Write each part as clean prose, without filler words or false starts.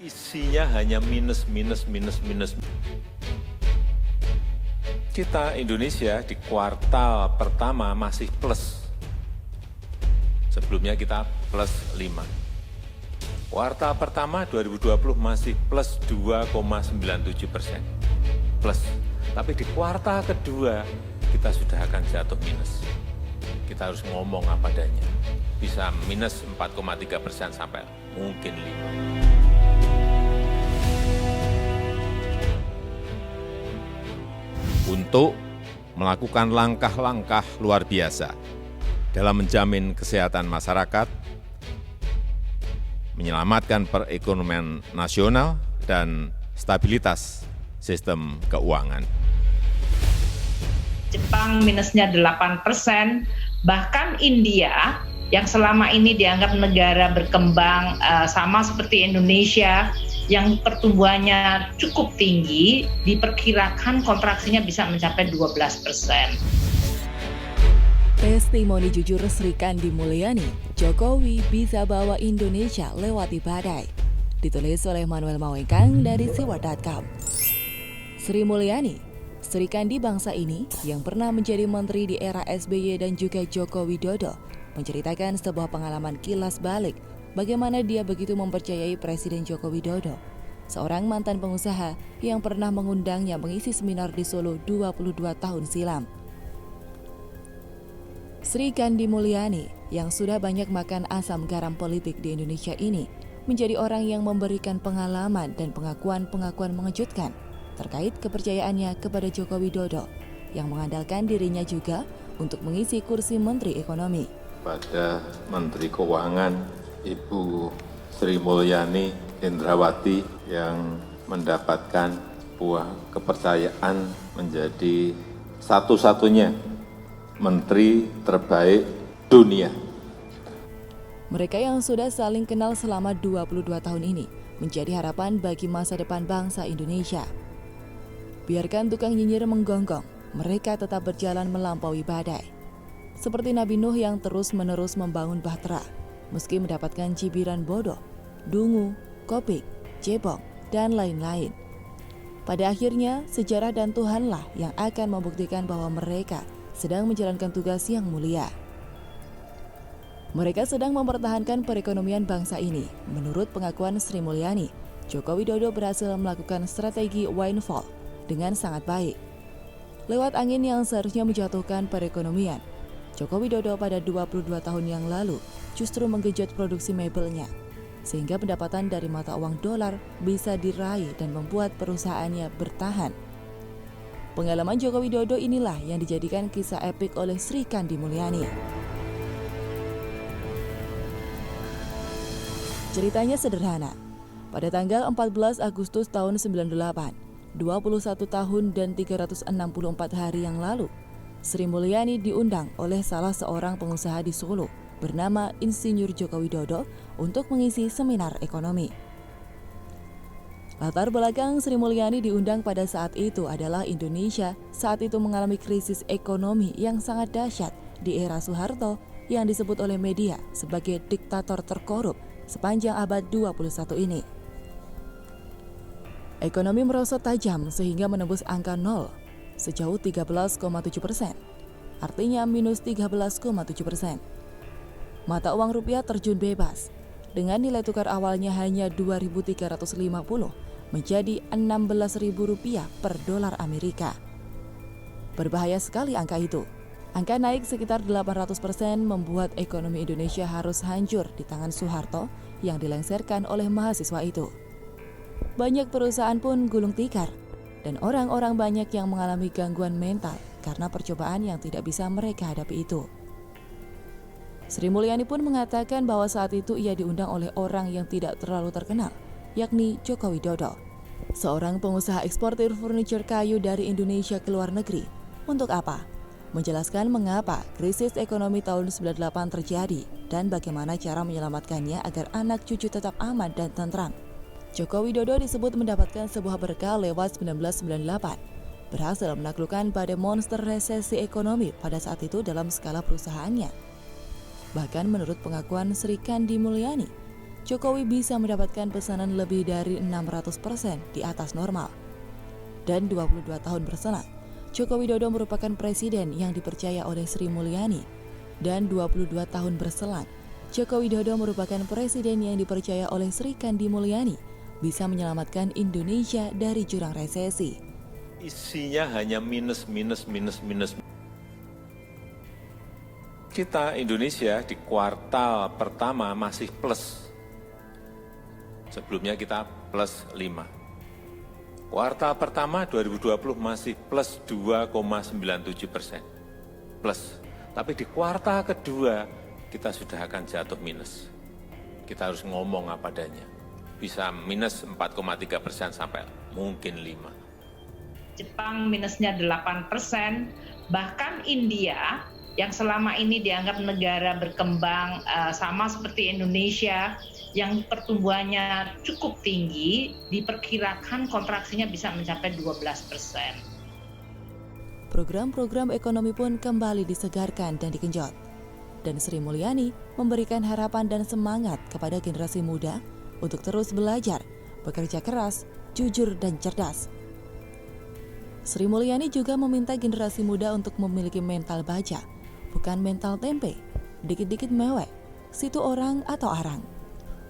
Isinya hanya minus, minus, minus, minus. Kita Indonesia di kuartal pertama masih plus. Sebelumnya kita plus 5. Kuartal pertama 2020 masih plus 2,97%. Plus. Tapi di kuartal kedua kita sudah akan jatuh minus. Kita harus ngomong apa adanya. Bisa minus 4,3% sampai mungkin 5. Untuk melakukan langkah-langkah luar biasa dalam menjamin kesehatan masyarakat, menyelamatkan perekonomian nasional, dan stabilitas sistem keuangan. Jepang minusnya 8%, bahkan India yang selama ini dianggap negara berkembang sama seperti Indonesia, yang pertumbuhannya cukup tinggi, diperkirakan kontraksinya bisa mencapai 12%. Testimoni jujur Sri Kandi Mulyani, Jokowi bisa bawa Indonesia lewati badai. Ditulis oleh Manuel Mawengkang dari Siwar.com. Sri Mulyani, Sri Kandi bangsa ini yang pernah menjadi menteri di era SBY dan juga Joko Widodo, menceritakan sebuah pengalaman kilas balik bagaimana dia begitu mempercayai Presiden Joko Widodo, seorang mantan pengusaha yang pernah mengundangnya mengisi seminar di Solo 22 tahun silam. Sri Kandi Mulyani yang sudah banyak makan asam garam politik di Indonesia ini menjadi orang yang memberikan pengalaman dan pengakuan-pengakuan mengejutkan terkait kepercayaannya kepada Joko Widodo yang mengandalkan dirinya juga untuk mengisi kursi Menteri Ekonomi. Pada Menteri Keuangan Ibu Sri Mulyani Indrawati yang mendapatkan buah kepercayaan menjadi satu-satunya menteri terbaik dunia. Mereka yang sudah saling kenal selama 22 tahun ini menjadi harapan bagi masa depan bangsa Indonesia. Biarkan tukang nyinyir menggonggong, mereka tetap berjalan melampaui badai. Seperti Nabi Nuh yang terus-menerus membangun bahtera, meski mendapatkan cibiran bodoh, dungu, kopik, cebong, dan lain-lain. Pada akhirnya, sejarah dan Tuhanlah yang akan membuktikan bahwa mereka sedang menjalankan tugas yang mulia. Mereka sedang mempertahankan perekonomian bangsa ini. Menurut pengakuan Sri Mulyani, Joko Widodo berhasil melakukan strategi windfall dengan sangat baik. Lewat angin yang seharusnya menjatuhkan perekonomian, Joko Widodo pada 22 tahun yang lalu justru menggenjot produksi mebelnya, sehingga pendapatan dari mata uang dolar bisa diraih dan membuat perusahaannya bertahan. Pengalaman Joko Widodo inilah yang dijadikan kisah epik oleh Sri Kandi Mulyani. Ceritanya sederhana. Pada tanggal 14 Agustus tahun 98, 21 tahun dan 364 hari yang lalu, Sri Mulyani diundang oleh salah seorang pengusaha di Solo bernama Insinyur Joko Widodo untuk mengisi seminar ekonomi. Latar belakang Sri Mulyani diundang pada saat itu adalah Indonesia saat itu mengalami krisis ekonomi yang sangat dahsyat di era Soeharto yang disebut oleh media sebagai diktator terkorup sepanjang abad 21 ini. Ekonomi merosot tajam sehingga menembus angka 0 sejauh 13,7%, artinya minus 13,7%. Mata uang rupiah terjun bebas, dengan nilai tukar awalnya hanya 2.350 menjadi 16.000 rupiah per dolar Amerika. Berbahaya sekali angka itu. Angka naik sekitar 800% membuat ekonomi Indonesia harus hancur di tangan Soeharto yang dilengsarkan oleh mahasiswa itu. Banyak perusahaan pun gulung tikar, dan orang-orang banyak yang mengalami gangguan mental karena percobaan yang tidak bisa mereka hadapi itu. Sri Mulyani pun mengatakan bahwa saat itu ia diundang oleh orang yang tidak terlalu terkenal, yakni Joko Widodo, seorang pengusaha eksportir furniture kayu dari Indonesia ke luar negeri. Untuk apa? Menjelaskan mengapa krisis ekonomi tahun 98 terjadi dan bagaimana cara menyelamatkannya agar anak cucu tetap aman dan tentram. Joko Widodo disebut mendapatkan sebuah berkah lewat 1998, berhasil menaklukkan badai monster resesi ekonomi pada saat itu dalam skala perusahaannya. Bahkan menurut pengakuan Sri Kandi Mulyani, Jokowi bisa mendapatkan pesanan lebih dari 600% di atas normal. Dan 22 tahun berselang, Joko Widodo merupakan presiden yang dipercaya oleh Sri Mulyani. Dan 22 tahun berselang, Joko Widodo merupakan presiden yang dipercaya oleh Sri Kandi Mulyani bisa menyelamatkan Indonesia dari jurang resesi. Isinya hanya minus. Kita Indonesia di kuartal pertama masih plus. Sebelumnya kita plus 5. Kuartal pertama 2020 masih plus 2,97%. Plus. Tapi di kuartal kedua kita sudah akan jatuh minus. Kita harus ngomong apa adanya. Bisa minus 4,3% sampai mungkin 5. Jepang minusnya 8%, bahkan India yang selama ini dianggap negara berkembang sama seperti Indonesia yang pertumbuhannya cukup tinggi, diperkirakan kontraksinya bisa mencapai 12%. Program-program ekonomi pun kembali disegarkan dan digenjot. Dan Sri Mulyani memberikan harapan dan semangat kepada generasi muda untuk terus belajar, bekerja keras, jujur, dan cerdas. Sri Mulyani juga meminta generasi muda untuk memiliki mental baja, bukan mental tempe, dikit-dikit mewek, situ orang atau arang.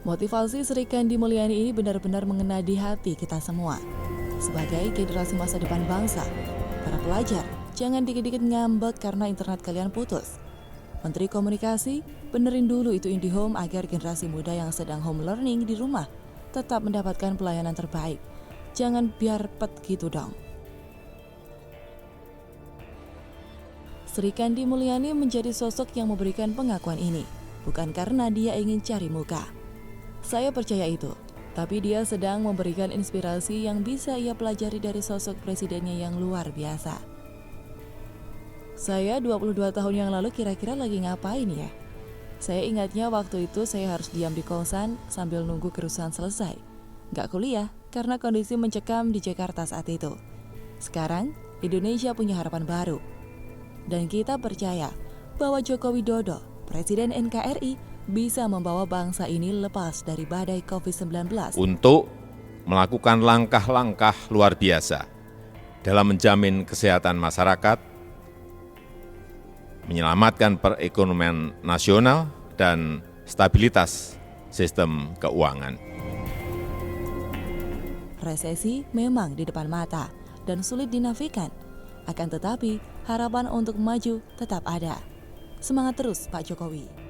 Motivasi Sri Kandi Mulyani ini benar-benar mengena di hati kita semua. Sebagai generasi masa depan bangsa, para pelajar, jangan dikit-dikit ngambek karena internet kalian putus. Menteri Komunikasi, benerin dulu itu IndiHome agar generasi muda yang sedang home learning di rumah tetap mendapatkan pelayanan terbaik. Jangan biar pet gitu dong. Sri Kandi Mulyani menjadi sosok yang memberikan pengakuan ini, bukan karena dia ingin cari muka. Saya percaya itu, tapi dia sedang memberikan inspirasi yang bisa ia pelajari dari sosok presidennya yang luar biasa. Saya 22 tahun yang lalu kira-kira lagi ngapain ya? Saya ingatnya waktu itu saya harus diam di kosan sambil nunggu kerusuhan selesai. Nggak kuliah karena kondisi mencekam di Jakarta saat itu. Sekarang, Indonesia punya harapan baru. Dan kita percaya bahwa Joko Widodo, Presiden NKRI, bisa membawa bangsa ini lepas dari badai COVID-19. Untuk melakukan langkah-langkah luar biasa dalam menjamin kesehatan masyarakat, menyelamatkan perekonomian nasional, dan stabilitas sistem keuangan. Resesi memang di depan mata dan sulit dinafikan. Akan tetapi, harapan untuk maju tetap ada. Semangat terus Pak Jokowi.